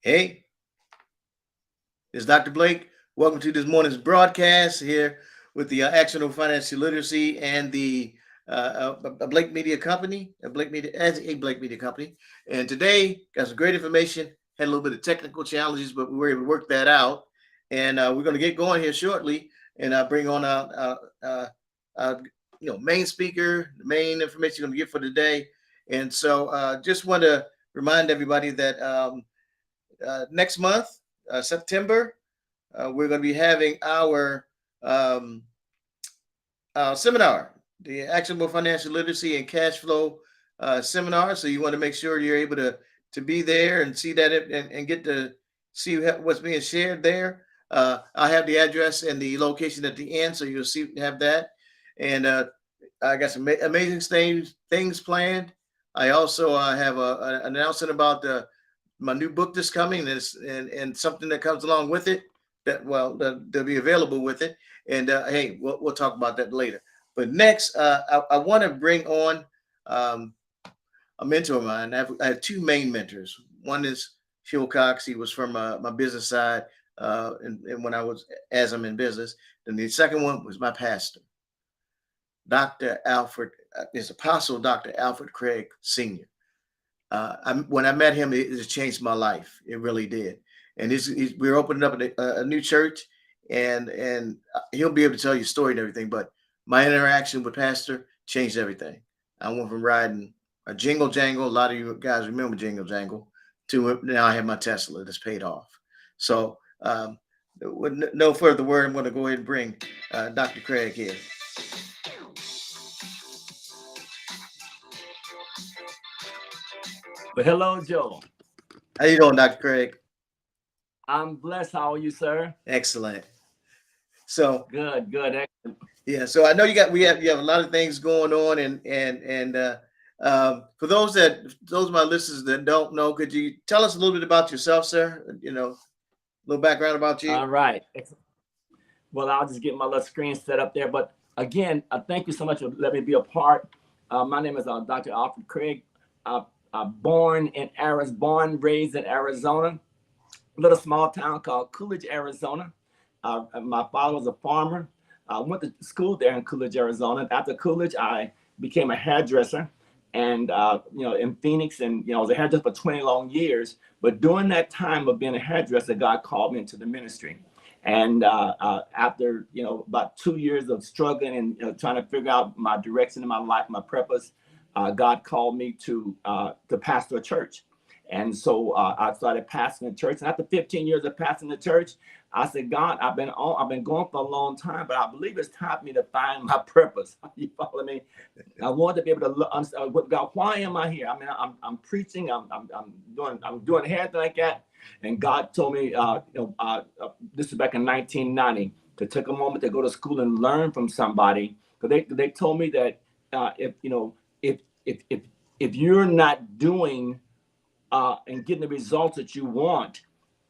Hey, it's Dr. Blake. Welcome to this morning's broadcast here with the Actionable Financial Literacy and the a Blake Media Company, a Blake Media Company. And today, got some great information. Had a little bit of technical challenges, but we were able to work that out. And we're going to get going here shortly, and bring on main speaker, the main information you're going to get for today. And so, just want to remind everybody that next month, September, we're going to be having our seminar, the Actionable Financial Literacy and Cash Flow seminar. So you want to make sure you're able to be there and see that and get to see what's being shared there. I have the address and the location at the end, so you'll have that. And I got some amazing things planned. I also have an announcement about my new book that's coming, and something that comes along with it that'll be available with it. And hey, we'll talk about that later. But next, I want to bring on a mentor of mine. I have two main mentors. One is Phil Cox. He was from my business side, and when as I'm in business. Then the second one was my pastor, Dr. Alfred, his apostle, Dr. Alfred Craig Sr. When I met him, it just changed my life. It really did. And we're opening up a new church, and he'll be able to tell you a story and everything. But my interaction with Pastor changed everything. I went from riding a Jingle Jangle, a lot of you guys remember Jingle Jangle, to now I have my Tesla that's paid off. So with no further word, I'm going to go ahead and bring Dr. Craig here. Well, hello, Joe. How you doing, Dr. Craig? I'm blessed. How are you, sir? Excellent. So good, excellent. Yeah. So I know you have a lot of things going on, and for those of my listeners that don't know, could you tell us a little bit about yourself, sir? A little background about you. All right. Well, I'll just get my little screen set up there. But again, thank you so much for letting me be a part. My name is Dr. Alfred Craig. Born, raised in Arizona, a little small town called Coolidge, Arizona. My father was a farmer. I went to school there in Coolidge, Arizona. After Coolidge, I became a hairdresser, and in Phoenix, and I was a hairdresser for 20 long years. But during that time of being a hairdresser, God called me into the ministry. And after about 2 years of struggling and trying to figure out my direction in my life, my purpose, God called me to pastor a church. And so I started pastoring the church. And after 15 years of pastoring the church, I said, God, I've been going for a long time, but I believe it's time for me to find my purpose. You follow me? I want to be able to understand, God, why am I here? I mean, I'm preaching, I'm doing hair like that. And God told me, this is back in 1990, to take a moment to go to school and learn from somebody. Because they told me that if you're not doing and getting the results that you want,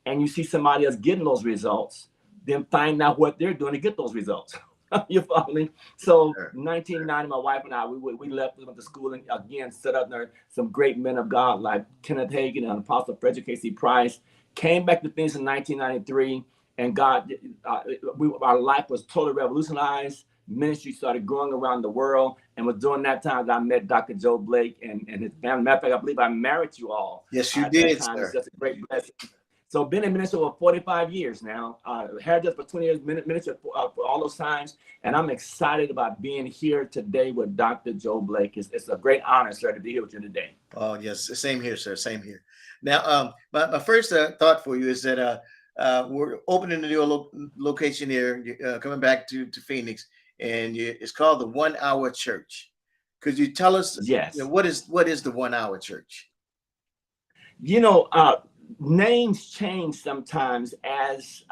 and you see somebody else getting those results, then find out what they're doing to get those results. You follow me? So, sure. 1990, my wife and I, we left, we went to school, and again set up there some great men of God like Kenneth Hagin and Apostle Frederick Casey Price. Came back to things in 1993, and God, our life was totally revolutionized. Ministry started growing around the world, and was during that time that I met Dr. Joe Blake and his family. Matter of fact, I believe I married you all. Yes, you did, sir. It's just a great blessing. So been in ministry for 45 years now. Hairdresser for 20 years, ministry for all those times. And I'm excited about being here today with Dr. Joe Blake. It's a great honor, sir, to be here with you today. Oh, yes. Same here, sir. Same here. Now, my first thought for you is that we're opening a new location here, coming back to Phoenix, and it's called the 1 Hour Church. Could you tell us, yes, what is the 1 Hour Church? Names change sometimes as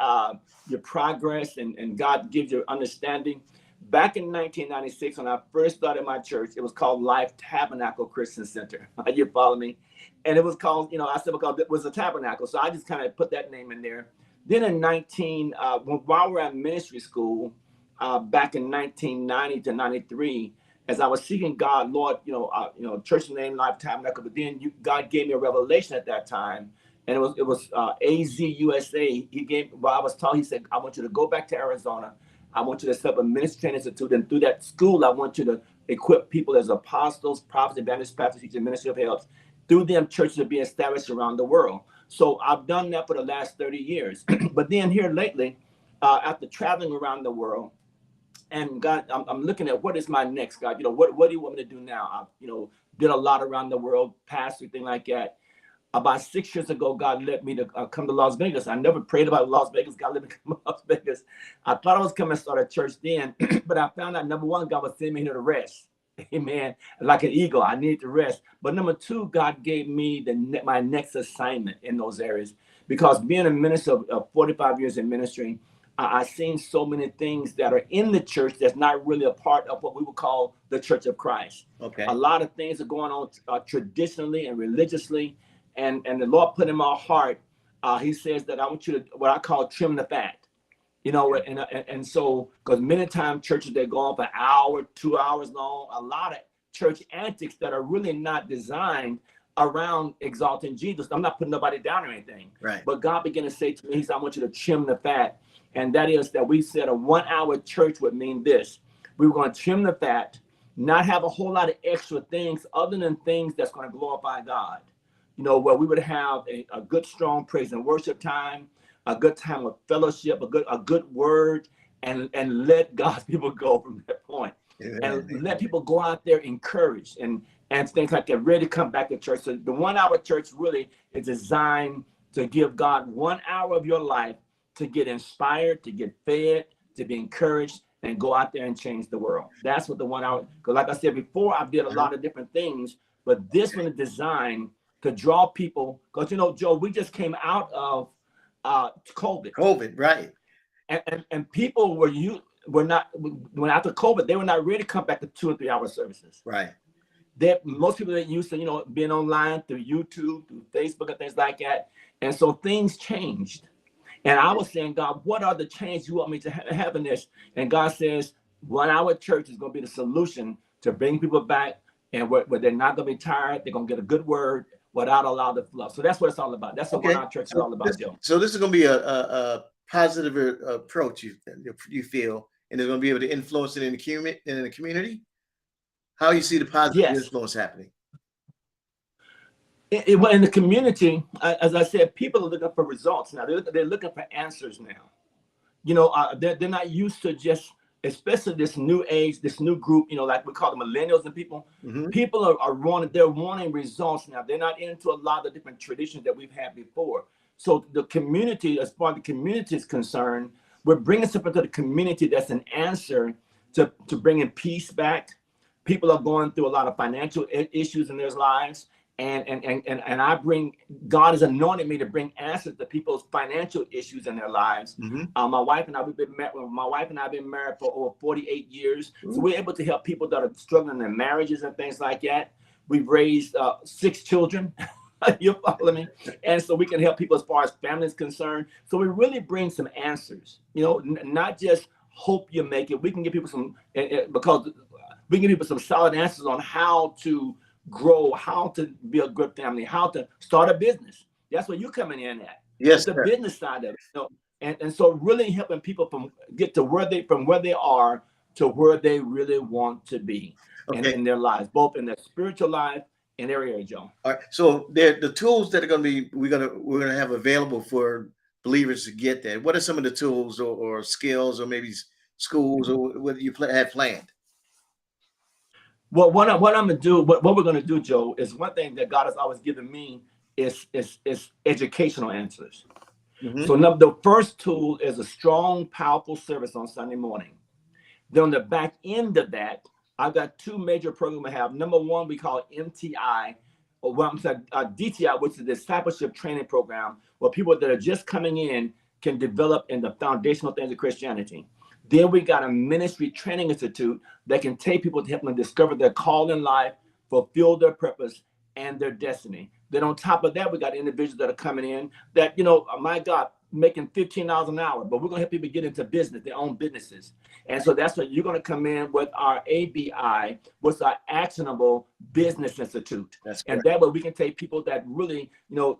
your progress and God gives you understanding. Back in 1996, when I first started my church, it was called Life Tabernacle Christian Center. You follow me? And it was called, I said, because it was a tabernacle. So I just kind of put that name in there. Then in while we were at ministry school, back in 1990 to 93, as I was seeking God, Lord, church name Life Tabernacle, but then God gave me a revelation at that time. and it was AZ USA. He gave, well, I was told, he said, I want you to go back to Arizona. I want you to set up a ministry training institute, and through that school, I want you to equip people as apostles, prophets, evangelists, pastors, teachers, ministry of helps. Through them, churches are being established around the world. So I've done that for the last 30 years. But then here lately, after traveling around the world, and God, I'm looking at what is my next, God. What do you want me to do now? I did a lot around the world, pastor, thing like that. About 6 years ago, God led me to come to Las Vegas. I never prayed about Las Vegas. God led me to come to Las Vegas. I thought I was coming to start a church then, but I found out, number one, God was sending me here to rest. Amen. Like an eagle, I needed to rest. But number two, God gave me my next assignment in those areas. Because being a minister of 45 years in ministry, I've seen so many things that are in the church that's not really a part of what we would call the Church of Christ. Okay. A lot of things are going on traditionally and religiously. And the Lord put in my heart, he says that I want you to, what I call, trim the fat. And so, because many times churches, they go on for an hour, 2 hours long, a lot of church antics that are really not designed around exalting Jesus. I'm not putting nobody down or anything. Right. But God began to say to me, he said, I want you to trim the fat. And that is that we said a 1 hour church would mean this. We were going to trim the fat, not have a whole lot of extra things other than things that's going to glorify God. Where we would have a good, strong praise and worship time, a good time of fellowship, a good word, and let God's people go from that point. And let people go out there encouraged and things like that, ready to come back to church. So the 1 hour church really is designed to give God 1 hour of your life to get inspired, to get fed, to be encouraged, and go out there and change the world. That's what the 1 hour, because like I said before, I did a lot of different things, but this one is designed to draw people, because Joe, we just came out of COVID. COVID, right? And people were not, when after COVID, they were not ready to come back to 2 and 3 hour services. Right. Most people that used to being online through YouTube, through Facebook, and things like that, and so things changed. And I was saying, God, what are the changes you want me to have in this? And God says, 1 hour church is going to be the solution to bring people back, and where they're not going to be tired, they're going to get a good word without a lot of fluff. So that's what it's all about. That's what 1 hour church is all about, Joe. So this is going to be a positive approach, you feel, and it's going to be able to influence it in the community. How you see the positive influence happening? Well, in the community, as I said, people are looking for results now. They're looking for answers now. They're not used to just, especially this new age, this new group, like we call the millennials and people. Mm-hmm. People are wanting results now. They're not into a lot of the different traditions that we've had before. So the community, as far as the community is concerned, we're bringing something to the community that's an answer to bringing peace back. People are going through a lot of financial issues in their lives. And God has anointed me to bring answers to people's financial issues in their lives. Mm-hmm. My wife and I have been married for over 48 years. Mm-hmm. So we're able to help people that are struggling in marriages and things like that. We've raised 6 children. You follow me? And so we can help people as far as family is concerned. So we really bring some answers, not just hope you make it. We can give people because we can give people some solid answers on how to grow, how to be a good family, how to start a business. That's what you're coming in at. Yes, the business side of it. And so really helping people get to where they are to where they really want to be in their lives, both in their spiritual life and their area, Joe. All right. So the tools that are going to be we're going to have available for believers to get that. What are some of the tools or skills or maybe schools or what you have planned? Well, what I'm going to do, what we're going to do, Joe, is one thing that God has always given me is educational answers. Mm-hmm. So the first tool is a strong, powerful service on Sunday morning. Then on the back end of that, I've got 2 major programs I have. Number one, we call MTI, or DTI, which is the Discipleship Training Program, where people that are just coming in can develop in the foundational things of Christianity. Then we got a ministry training institute that can take people to help them discover their call in life, fulfill their purpose and their destiny. Then on top of that, we got individuals that are coming in that, my God, making $15 an hour, but we're going to help people get into business, their own businesses. And so that's what you're going to come in with our ABI, what's our Actionable Business Institute. That's and correct. that way we can take people that really, so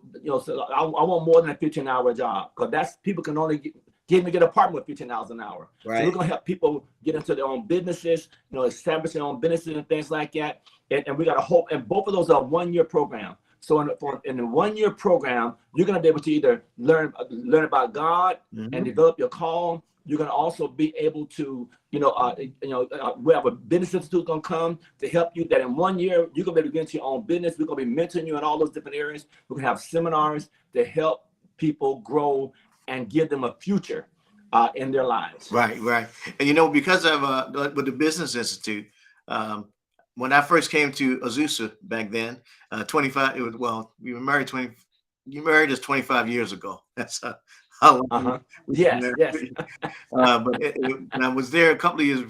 I want more than a 15-hour job, because that's people can only get an apartment with $15 an hour. Right. So we're going to help people get into their own businesses, establish their own businesses and things like that. And we got to hope, and both of those are 1-year program. So in the 1-year program, you're going to be able to either learn about God and develop your call. You're going to also be able to, we have a business institute going to come to help you. That in 1 year, you're going to be able to get into your own business. We're going to be mentoring you in all those different areas. We're going to have seminars to help people grow and give them a future in their lives. Right. And because of with the Business Institute, when I first came to Azusa back then, 25. We were married You married us 25 years ago. That's how long. Yes. But I was there a couple of years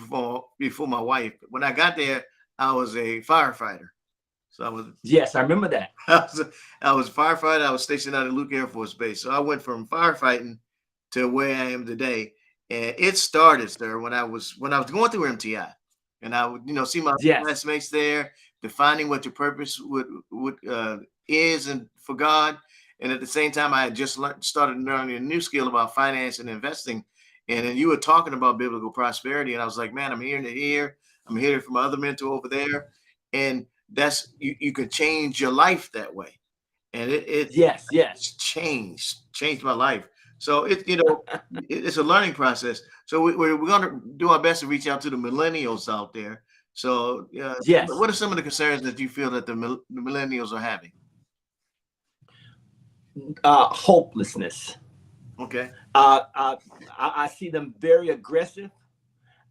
before my wife. When I got there, I was a firefighter. So I was. Yes, I remember that. I was a firefighter. I was stationed out at Luke Air Force Base. So I went from firefighting to where I am today. And it started, sir, when I was going through MTI, and I would, see my classmates there, defining what your purpose is and for God. And at the same time, I had just started learning a new skill about finance and investing. And then you were talking about biblical prosperity, and I was like, man, I'm hearing it here. I'm hearing it from my other mentor over there, and that's you can change your life that way. And it changed my life. So it's a learning process. So we're going to do our best to reach out to the millennials out there. So what are some of the concerns that you feel that the millennials are having? Hopelessness. Okay. I see them very aggressive.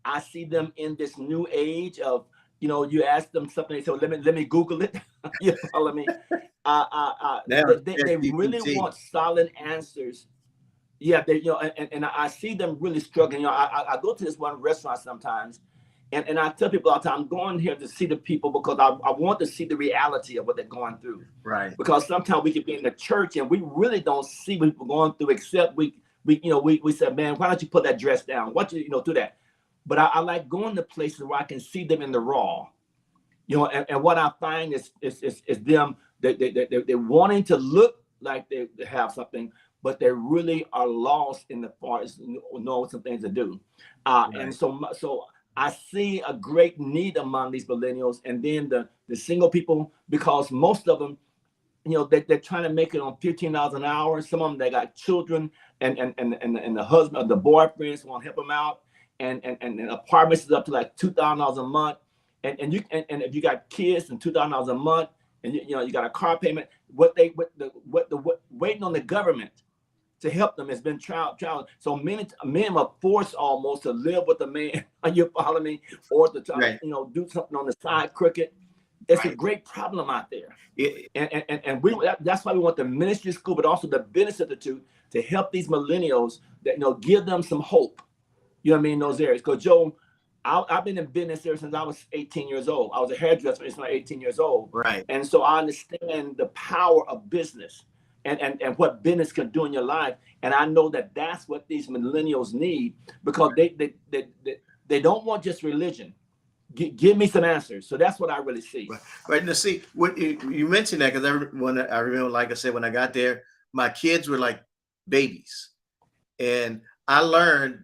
I see them in this new age of, you ask them something, they say, let me Google it. You follow me? They really want solid answers. Yeah, and I see them really struggling. I go to this one restaurant sometimes, and I tell people all the time, I'm going here to see the people because I want to see the reality of what they're going through. Right. Because sometimes we could be in the church and we really don't see what people are going through, except we said, man, why don't you put that dress down? What do that? But I like going to places where I can see them in the raw. And what I find is them they're wanting to look like they have something, but they really are lost in the far as know some things to do. Right. And so I see a great need among these millennials, and then the single people, because most of them, they're trying to make it on $15 an hour. Some of them, they got children and the husband or the boyfriends want to help them out, and apartments is up to like $2,000 a month, and if you got kids and $2,000 a month, and you got a car payment, waiting on the government to help them has been trial. So men are forced almost to live with a man. You follow me? Or to try, do something on the side crooked. It's a great problem out there. And that's why we want the ministry school, but also the Business Institute to help these millennials that give them some hope. You know what I mean? In those areas. Because Joe, I've been in business there since I was 18 years old. I was a hairdresser since I was 18 years old. Right. And so I understand the power of business. And what business can do in your life. And I know that that's what these millennials need, because they don't want just religion. Give me some answers. So that's what I really see. Right. Now, see, what you mentioned that, because I remember, like I said, when I got there, my kids were like babies. And I learned,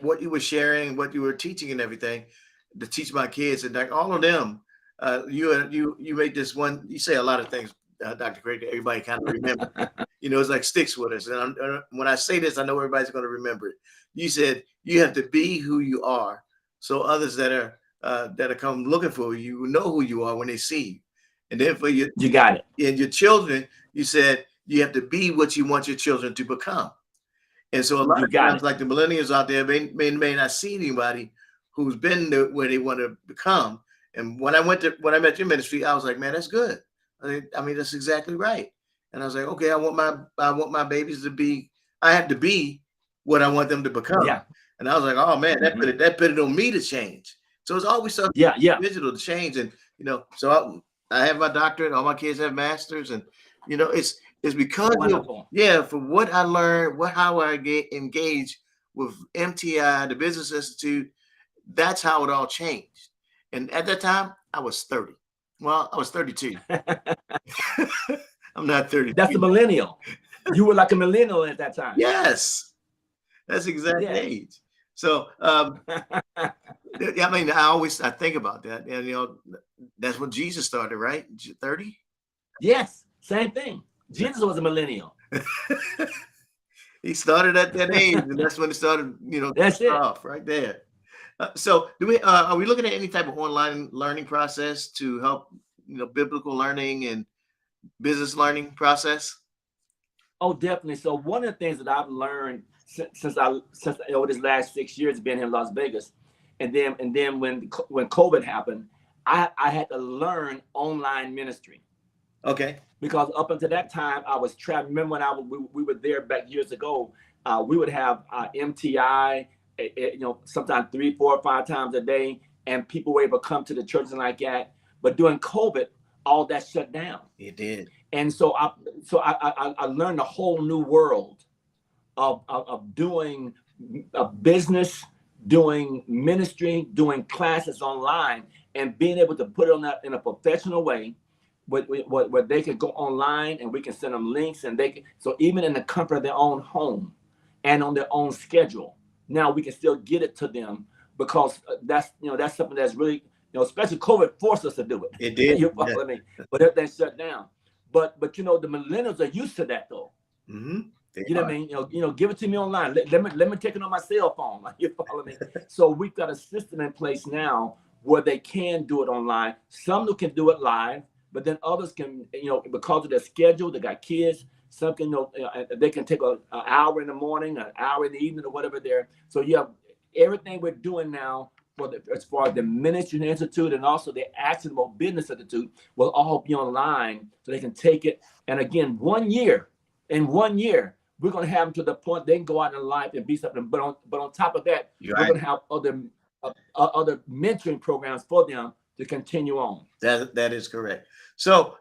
what you were sharing, what you were teaching and everything to teach my kids. And like all of them, you made this one, you say a lot of things, Dr. Craig, everybody kind of remember. It's like sticks with us. And when I say this, I know everybody's going to remember it. You said you have to be who you are, so others that are come looking for you know who you are when they see you. And then for you got it. And your children, you said you have to be what you want your children to become. And so a lot of times, like the millennials out there may not see anybody who's been where they want to become. And when I met your ministry, I was like, man, that's good. I mean, that's exactly right. And I was like, okay, I want my babies to be, I have to be what I want them to become. Yeah. And I was like, oh man, that put it on me to change. So it's always something digital to change. And, so I have my doctorate, all my kids have masters, and, It's because Wonderful. for what I learned, how I get engaged with MTI, the Business Institute. That's how it all changed. And at that time, I was 30. Well, I was 32. I'm not 30. That's a millennial. You were like a millennial at that time. Yes, that's the exact age. So, I mean, I think about that, and that's when Jesus started, right? 30. Yes, same thing. Jesus was a millennial. He started at that age, and that's when it started. That's it. Off right there. So, are we looking at any type of online learning process to help, biblical learning and business learning process? Oh, definitely. So one of the things that I've learned since over this last 6 years being in Las Vegas, and then when COVID happened, I had to learn online ministry. Okay. Because up until that time, I was traveling. Remember when we were there back years ago? We would have MTI, sometimes 3, 4, 5 times a day, and people were able to come to the churches and like that. But during COVID, all that shut down. It did. And so I learned a whole new world of doing a business, doing ministry, doing classes online, and being able to put it on that in a professional way, where they can go online and we can send them links, and so even in the comfort of their own home and on their own schedule, now we can still get it to them, because that's something that's really, especially COVID forced us to do it. It did. You follow me? But everything shut down. But the millennials are used to that though. Mm-hmm. You know what I mean? Give it to me online. Let me take it on my cell phone. You follow me? So we've got a system in place now where they can do it online. Some who can do it live, but then others can, because of their schedule, they got kids. Some can, they can take an hour in the morning, an hour in the evening, or whatever there. So you have everything we're doing now as far as the Ministry Institute and also the Actionable Business Institute will all be online, so they can take it. And again, in 1 year, we're going to have them to the point they can go out in life and be something. But on top of that, we're going to have other mentoring programs for them to continue on. That is correct. So,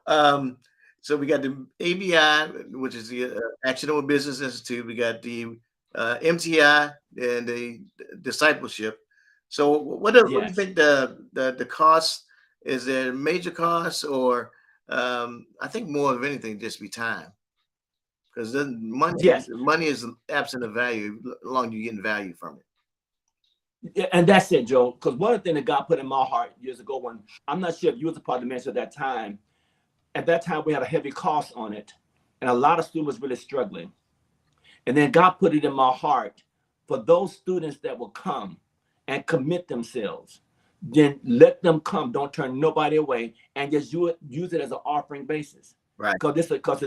so we got the ABI, which is the Actionable Business Institute. We got the MTI and the discipleship. So, what do you think the cost? Is there a major cost, or I think more of anything just be time, because then money is absent of value. Long as you're getting value from it. Yeah, and that's it, Joe. Because one of the things that God put in my heart years ago, when I'm not sure if you was a part of the ministry at that time. At that time, we had a heavy cost on it, and a lot of students were really struggling. And then God put it in my heart for those students that will come and commit themselves, then let them come. Don't turn nobody away, and just use it as an offering basis. Right. Because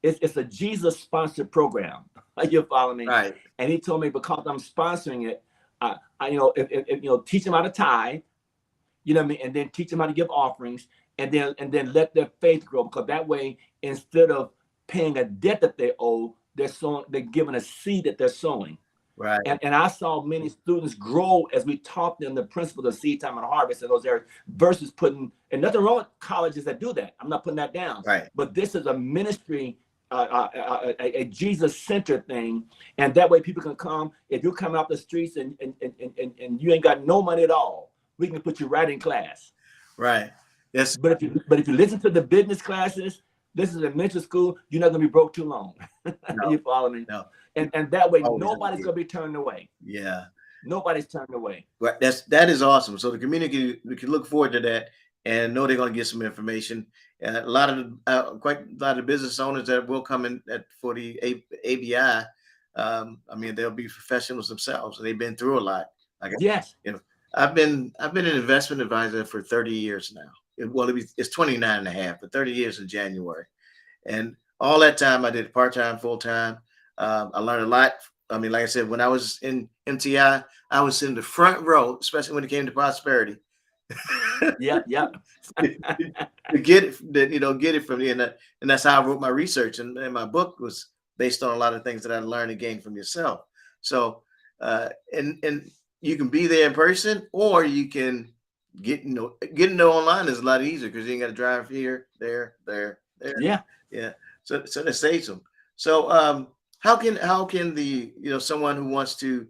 it's a Jesus sponsored program. You follow me? Right. And he told me, because I'm sponsoring it, if teach them how to tithe, you know what I mean, and then teach them how to give offerings, and then let their faith grow, because that way, instead of paying a debt that they owe, they're giving a seed that they're sowing. Right. And I saw many students grow as we taught them the principles of seed time and harvest in those areas, versus and nothing wrong with colleges that do that. I'm not putting that down. Right. But this is a ministry, a Jesus-centered thing, and that way people can come. If you're coming off the streets and you ain't got no money at all, we can put you right in class. Right. Yes. But if you listen to the business classes, this is elementary school, you're not gonna be broke too long. No. You follow me? No. And that way, nobody's gonna be turned away. Yeah. Nobody's turned away. Right. That is awesome. So the community, we can look forward to that and know they're going to get some information. And quite a lot of business owners that will come in for the ABI. I mean, they'll be professionals themselves, and they've been through a lot. Yes. I've been an investment advisor for 30 years now. It's 29 and a half, but 30 years in January. And all that time I did part-time, full-time. I learned a lot. I mean, like I said, when I was in MTI, I was in the front row, especially when it came to prosperity. Yeah. To get it from you, and that's how I wrote my research, and my book was based on a lot of things that I learned and gained from yourself. So, and you can be there in person, or you can getting online is a lot easier, because you ain't got to drive here, there. Yeah. Yeah. So that saves them. So how can the someone who wants to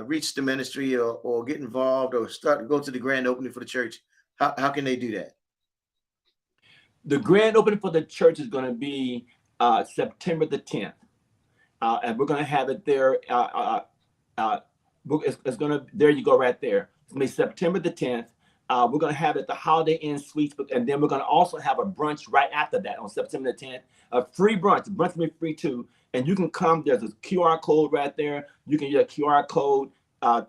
reach the ministry or get involved or start to go to the grand opening for the church, how can they do that? The grand opening for the church is going to be September the 10th. And we're going to have it there. It's going to, there you go right there. It's going to be September the 10th. We're going to have it at the Holiday Inn Suites, and then we're going to also have a brunch right after that on September the 10th. A free brunch. The brunch will be free too. And you can come. There's a QR code right there. You can use a QR code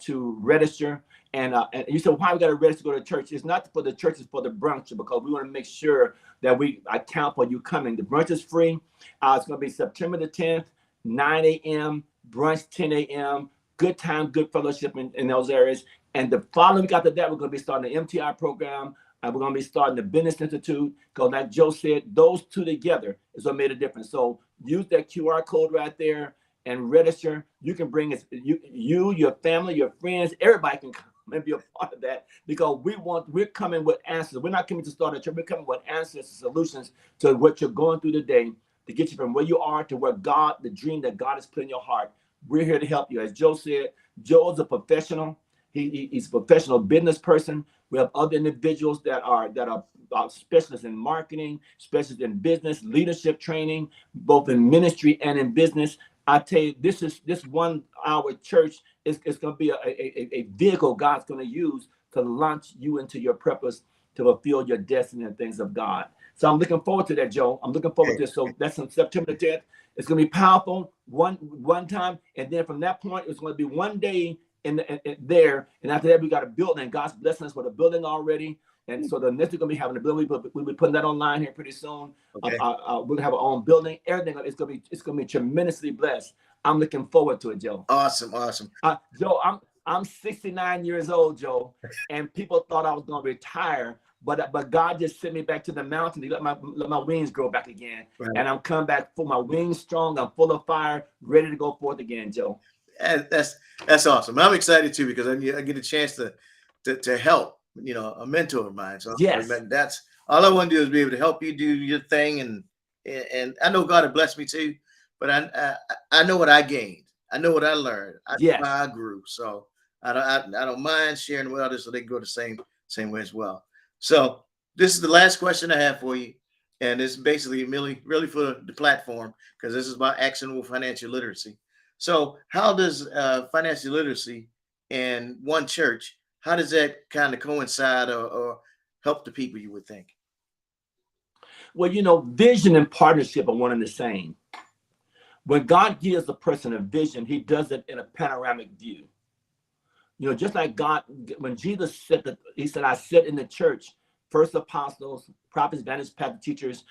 to register. And you said, why we got to register to go to church? It's not for the church, it's for the brunch, because we want to make sure that we account for you coming. The brunch is free. It's going to be September the 10th, 9 a.m., brunch 10 a.m., good time, good fellowship in those areas. And the following week after that, we're going to be starting the MTI program. And we're going to be starting the Business Institute. Because like Joe said, those two together is what made a difference. So use that QR code right there and register. You can bring you, your family, your friends, everybody can come and be a part of that, because we're coming with answers. We're not coming to start a church. We're coming with answers, solutions to what you're going through today, to get you from where you are to where God, the dream that God has put in your heart. We're here to help you. As Joe said, Joe's a professional. He's a professional business person. We have other individuals that are specialists in marketing, specialists in business, leadership training, both in ministry and in business. I tell you, this 1 hour church is going to be a vehicle God's going to use to launch you into your purpose, to fulfill your destiny and things of God. So I'm looking forward to that, Joe. I'm looking forward to this. So that's on September 10th. It's going to be powerful one time. And then from that point, it's going to be one day in there. And after that, we got a building. And God's blessing us with a building already. And so the next we're going to be having a building. We'll be putting that online here pretty soon. Okay. We're going to have our own building. Everything it's going to be tremendously blessed. I'm looking forward to it, Joe. Awesome. Joe, I'm 69 years old, Joe, and people thought I was going to retire, but God just sent me back to the mountain. He let my wings grow back again, right. And I'm coming back full. My wings strong. I'm full of fire, ready to go forth again, Joe. That's awesome. I'm excited too, because I get a chance to help. A mentor of mine. So yes, that's all I want to do, is be able to help you do your thing, and I know God had blessed me too. But I know what I gained. I know what I learned. I know how I grew. So I don't mind sharing with others so they can go the same way as well. So this is the last question I have for you, and it's basically really for the platform, because this is about actionable financial literacy. So how does financial literacy and OneChurch, how does that kind of coincide or help the people, you would think? Well, vision and partnership are one and the same. When God gives a person a vision, he does it in a panoramic view. Just like God, when Jesus said he said, I sit in the church, first apostles, prophets, evangelists, pastors, teachers,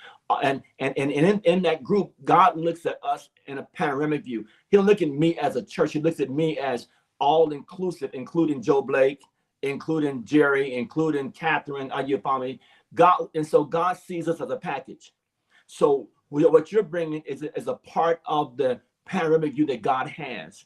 and in that group, God looks at us in a panoramic view. He'll look at me as a church. He looks at me as all inclusive, including Joe Blake, including Jerry, including Catherine. Are you following me? So God sees us as a package. So what you're bringing is a part of the panoramic view that God has.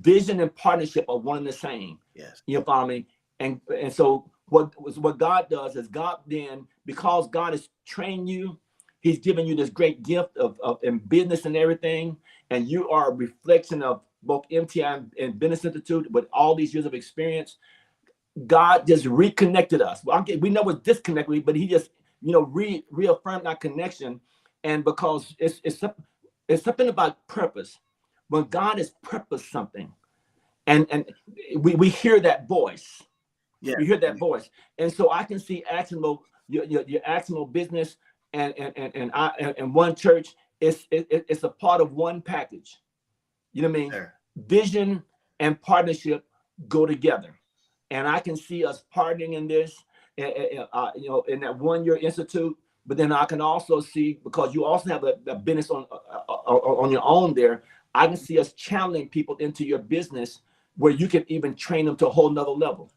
Vision and partnership are one and the same. Yes. You follow me? And so what God does is, God then, because God has trained you, he's given you this great gift of in business and everything, and you are a reflection of both MTI and Business Institute with all these years of experience. God just reconnected us. Well, we know it's disconnected, but he just reaffirmed that connection. And because it's something about purpose. When God has purposed something, and we hear that voice. Yeah. We hear that voice. And so I can see actionable, your actionable business and OneChurch, it's a part of one package. You know what I mean? Sure. Vision and partnership go together. And I can see us partnering in this, in that 1 year institute. But then I can also see, because you also have a business on your own there, I can see us channeling people into your business where you can even train them to a whole nother level.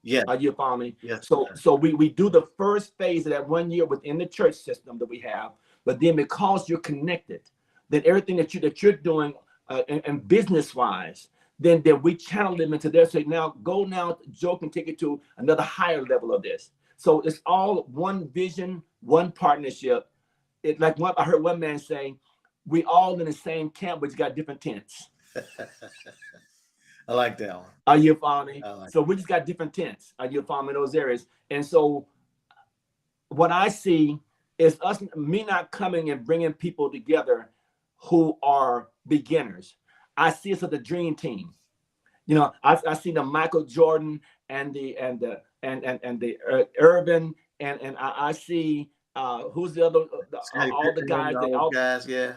Yeah. You follow me? Yes. So we do the first phase of that 1 year within the church system that we have. But then because you're connected, then everything that you're doing and business wise, then we channel them into there. So now Joe can take it to another higher level of this. So it's all one vision, one partnership, I heard one man say, we all in the same camp, but you got different tents. I like that one. Are you following me? Like So we just got different tents. Are you following me in those areas? And so what I see is me not coming and bringing people together who are beginners. I see us as a dream team. I see the Michael Jordan and the Urban and I see who's the other all the guys. Yeah.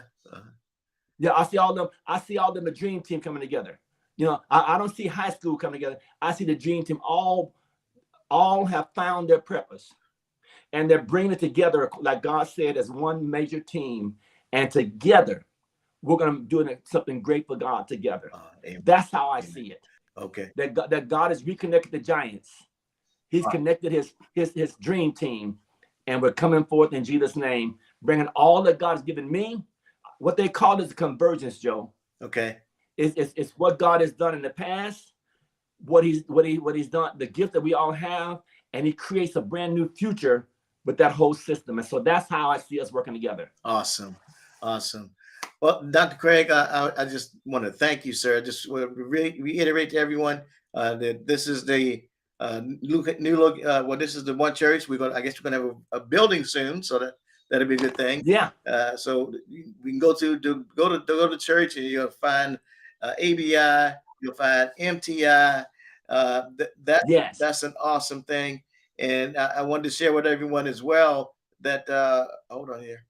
Yeah, I see all them. I see all them the dream team coming together. I don't see high school coming together. I see the dream team all have found their purpose, and they're bringing it together like God said as one major team, and together we're gonna do something great for God together. That's how I see it. Okay. That God has reconnected the giants. He's connected his dream team, and we're coming forth in Jesus' name, bringing all that God has given me. What they call is a convergence, Joe. Okay. It's what God has done in the past, what he's done, the gift that we all have, and he creates a brand new future with that whole system. And so that's how I see us working together. Awesome. Well, Dr. Craig, I just want to thank you, sir. I just want to reiterate to everyone that this is the new look. Well, this is the One Church. I guess we're gonna have a building soon, so that'll be a good thing. Yeah. So we can go to church, and you'll find ABI, you'll find MTI. That's an awesome thing, and I wanted to share with everyone as well that hold on here.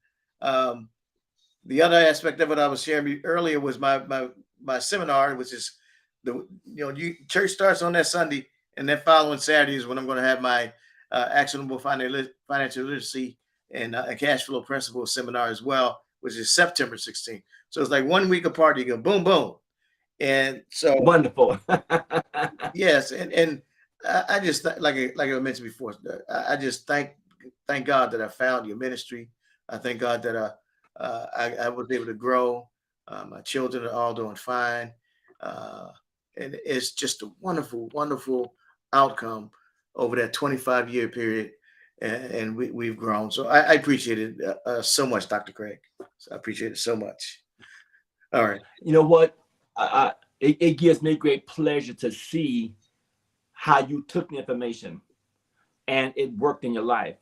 The other aspect of it I was sharing earlier was my seminar, which is church starts on that Sunday, and then following Saturday is when I'm going to have my actionable financial literacy and cash flow principles seminar as well, which is September 16th. So it's like 1 week apart. You go boom, boom, and so wonderful. Yes, and I just like I mentioned before, I just thank God that I found your ministry. I thank God that I was able to grow. My children are all doing fine. And it's just a wonderful, wonderful outcome over that 25-year period. And we've grown. So I appreciate it so much, Dr. Craig. So I appreciate it so much. All right. You know what? It gives me great pleasure to see how you took the information and it worked in your life.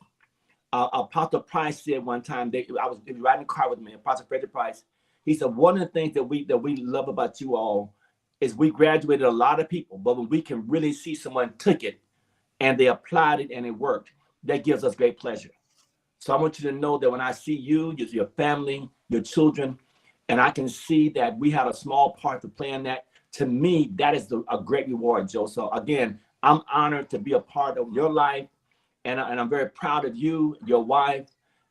Apostle Price said one time, I was riding a car with me, Apostle Frederick Price. He said, one of the things that we love about you all is we graduated a lot of people, but when we can really see someone took it and they applied it and it worked, that gives us great pleasure. So I want you to know that when I see you, your family, your children, and I can see that we had a small part to play in that, to me, that is a great reward, Joe. So again, I'm honored to be a part of your life. And I'm very proud of you, your wife,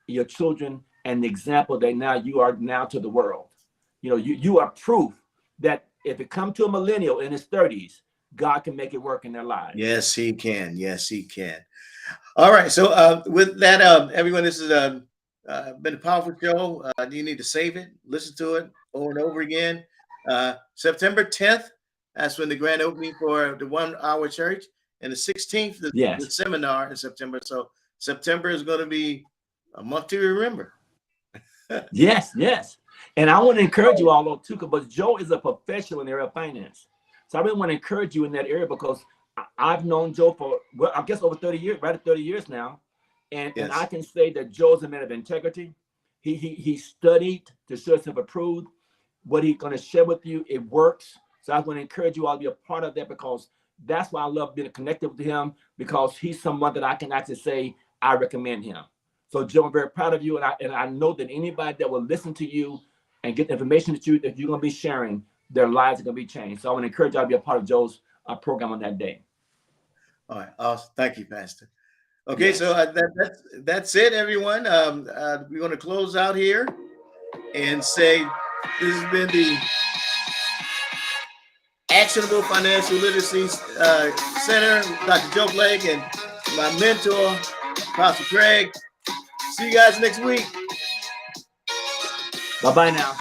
your children, and the example that you are now to the world. You are proof that if it comes to a millennial in his 30s, God can make it work in their lives. Yes, he can. Yes, he can. All right. So with that, everyone, this has been a powerful show. You need to save it, listen to it over and over again. September 10th, that's when the grand opening for the OneHourChurch. And the 16th, the seminar in September. So September is going to be a month to remember. Yes. And I want to encourage you all too, because Joe is a professional in the area of finance. So I really want to encourage you in that area, because I've known Joe for, well, I guess over 30 years, right at 30 years now. And I can say that Joe's a man of integrity. He studied to show himself approved. What he's going to share with you, it works. So I want to encourage you all to be a part of that, because that's why I love being connected with him, because he's someone that I can actually say I recommend him. So Joe, I'm very proud of you, and I know that anybody that will listen to you and get the information that you're going to be sharing, their lives are going to be changed. So I want to encourage you all to be a part of Joe's program on that day. All right, awesome. Thank you, Pastor. Okay, so that's it, everyone. We're going to close out here and say this has been the Actionable Financial Literacy Center, Dr. Joe Blake, and my mentor, Pastor Craig. See you guys next week. Bye-bye now.